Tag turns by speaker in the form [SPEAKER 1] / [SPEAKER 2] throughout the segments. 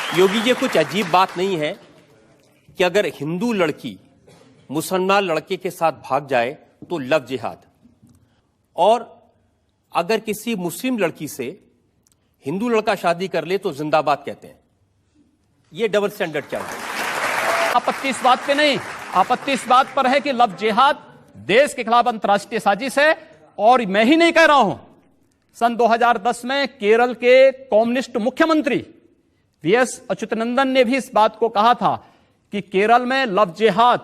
[SPEAKER 1] योगी जी, कुछ अजीब बात नहीं है कि अगर हिंदू लड़की मुसलमान लड़के के साथ भाग जाए तो लव जिहाद, और अगर किसी मुस्लिम लड़की से हिंदू लड़का शादी कर ले तो जिंदाबाद कहते हैं। ये डबल स्टैंडर्ड क्या है?
[SPEAKER 2] आपत्ति इस बात पे नहीं, आपत्ति इस बात पर है कि लव जिहाद देश के खिलाफ अंतर्राष्ट्रीय साजिश है। और मैं ही नहीं कह रहा हूं, सन 2010 में केरल के कम्युनिस्ट मुख्यमंत्री वीएस अच्युतानंदन ने भी इस बात को कहा था कि केरल में लव जिहाद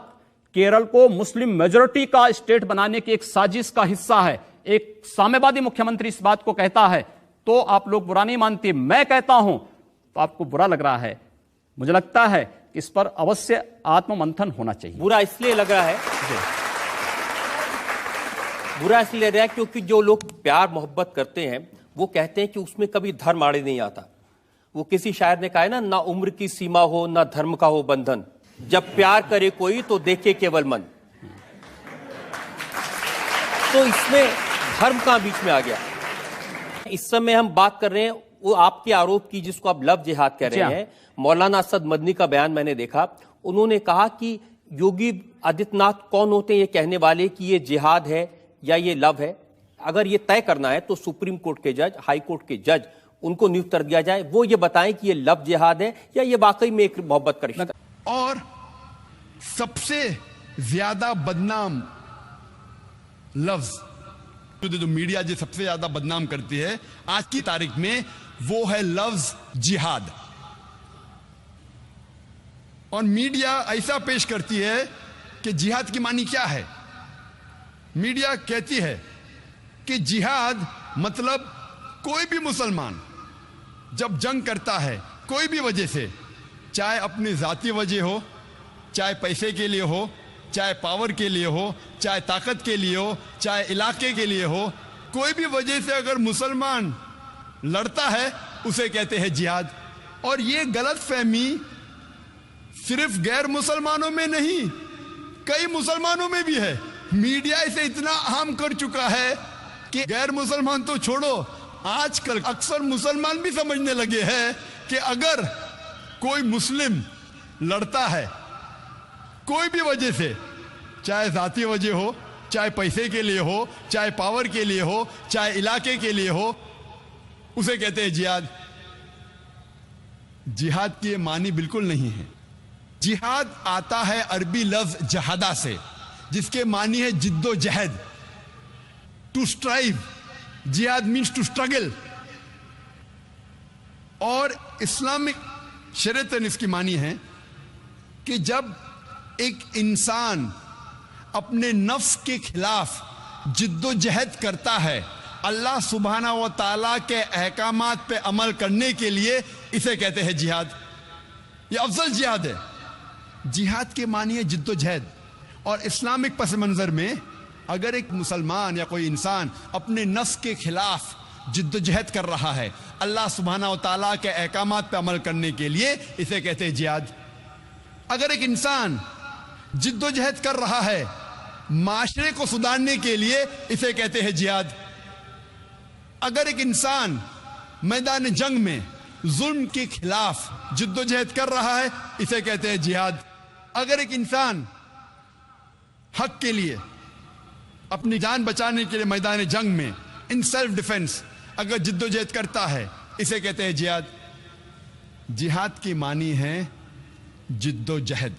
[SPEAKER 2] केरल को मुस्लिम मेजॉरिटी का स्टेट बनाने की एक साजिश का हिस्सा है। एक साम्यवादी मुख्यमंत्री इस बात को कहता है तो आप लोग बुरा नहीं मानते, मैं कहता हूं तो आपको बुरा लग रहा है। मुझे लगता है कि इस पर अवश्य आत्ममंथन होना चाहिए।
[SPEAKER 1] बुरा इसलिए लग रहा है, बुरा इसलिए लग रहा है क्योंकि जो लोग प्यार मोहब्बत करते हैं वो कहते हैं कि उसमें कभी धर्म आड़े नहीं आता। वो किसी शायर ने कहा है ना उम्र की सीमा हो ना धर्म का हो बंधन, जब प्यार करे कोई तो देखे केवल मन। तो इसमें धर्म कहां बीच में आ गया? इस समय हम बात कर रहे हैं वो आपके आरोप की जिसको आप लव जिहाद कह रहे हैं। मौलाना असद मदनी का बयान मैंने देखा, उन्होंने कहा कि योगी आदित्यनाथ कौन होते हैं ये कहने वाले कि ये जिहाद है या ये लव है। अगर ये तय करना है तो सुप्रीम कोर्ट के जज, हाई कोर्ट के जज, उनको नियुक्त कर दिया जाए, वो ये बताएं कि ये लव जिहाद है या ये वाकई में एक मोहब्बत का रिश्ता।
[SPEAKER 3] और सबसे ज्यादा बदनाम लफ्ज जो मीडिया जो सबसे ज्यादा बदनाम करती है आज की तारीख में, वो है लफ्ज जिहाद। और मीडिया ऐसा पेश करती है कि जिहाद की मानी क्या है। मीडिया कहती है कि जिहाद मतलब कोई भी मुसलमान जब जंग करता है कोई भी वजह से, चाहे अपनी जाती वजह हो, चाहे पैसे के लिए हो, चाहे पावर के लिए हो, चाहे ताकत के लिए हो, चाहे इलाके के लिए हो, कोई भी वजह से अगर मुसलमान लड़ता है उसे कहते हैं जिहाद। और ये गलत फहमी सिर्फ गैर मुसलमानों में नहीं, कई मुसलमानों में भी है। मीडिया इसे इतना आम कर चुका है कि गैर मुसलमान तो छोड़ो, आजकल अक्सर मुसलमान भी समझने लगे हैं कि अगर कोई मुस्लिम लड़ता है कोई भी वजह से, चाहे जाती वजह हो, चाहे पैसे के लिए हो, चाहे पावर के लिए हो, चाहे इलाके के लिए हो, उसे कहते हैं जिहाद। जिहाद की मानी बिल्कुल नहीं है। जिहाद आता है अरबी लफ्ज जहादा से, जिसके मानी है जिद्दोजहद, टू स्ट्राइव। जिहाद मीन्स टू स्ट्रगल। और इस्लामिक शरीयत इसकी मानी है कि जब एक इंसान अपने नफ्स के खिलाफ जिद्दोजहद करता है अल्लाह सुब्हाना व ताला के अहकामात पे अमल करने के लिए, इसे कहते हैं जिहाद। ये अफजल जिहाद है। जिहाद के मानी है जिद्दोजहद। और इस्लामिक पस मंजर में अगर एक मुसलमान या कोई इंसान अपने नफ्स के खिलाफ जिद्दोजहद कर रहा है अल्लाह सुब्हाना व ताला के अहकामात पे अमल करने के लिए, इसे कहते हैं जिहाद। अगर एक इंसान जिद्दोजहद कर रहा है माशरे को सुधारने के लिए, इसे कहते हैं जिहाद। अगर एक इंसान मैदान जंग में जुल्म के खिलाफ जिद्दोजहद कर रहा है, इसे कहते हैं जिहाद। अगर एक इंसान हक के लिए, अपनी जान बचाने के लिए मैदान जंग में इन सेल्फ डिफेंस अगर जिद्दोजहद करता है, इसे कहते हैं जिहाद। जिहाद की मानी है जिद्दोजहद।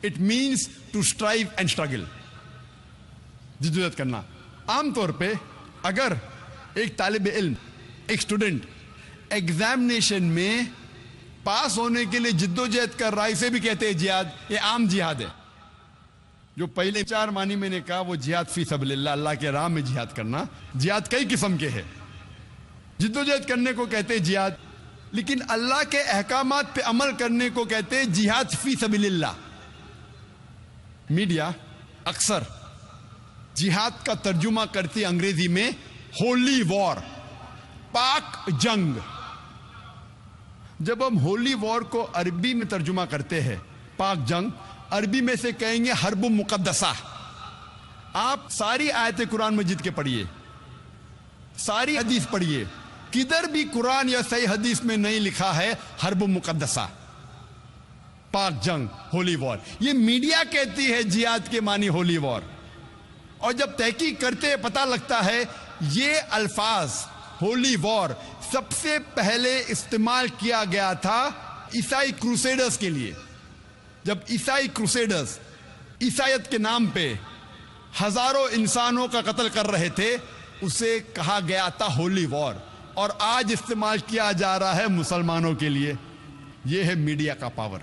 [SPEAKER 3] It means to strive and struggle, जिद्दोजहद करना। आमतौर पे अगर एक तालिब इल्म, एक स्टूडेंट एग्जामिनेशन में पास होने के लिए जिद्दोजहद कर रहा है, इसे भी कहते हैं जिहाद। ये आम जिहाद है। जो पहले 4 मानी मैंने कहा वो जिहाद फी सबलिल्लाह, अल्लाह के राह में जिहाद करना। जिहाद कई किस्म के हैं। जिद्दोजहद करने को कहते हैं जिहाद, लेकिन अल्लाह के अहकामात पे अमल करने को कहते हैं जिहाद फी सबलिल्लाह। मीडिया अक्सर जिहाद का तर्जुमा करती है अंग्रेजी में होली वॉर, पाक जंग। जब हम होली वॉर को अरबी में तर्जुमा करते हैं पाक जंग, अरबी में से कहेंगे हर्ब मुकद्दसा। आप सारी आयतें कुरान मजीद के पढ़िए, सारी हदीस पढ़िए, किधर भी कुरान या सही हदीस में नहीं लिखा है हर्ब मुकद्दसा। पाक जंग, होली वॉर। ये मीडिया कहती है जिहाद के मानी होली वॉर, और जब तहकीक करते पता लगता है ये अल्फाज होली वॉर सबसे पहले इस्तेमाल किया गया था ईसाई क्रूसेडर्स के लिए। जब ईसाई क्रूसेडर्स ईसाईयत के नाम पे हजारों इंसानों का कत्ल कर रहे थे, उसे कहा गया था होली वॉर, और आज इस्तेमाल किया जा रहा है मुसलमानों के लिए। यह है मीडिया का पावर।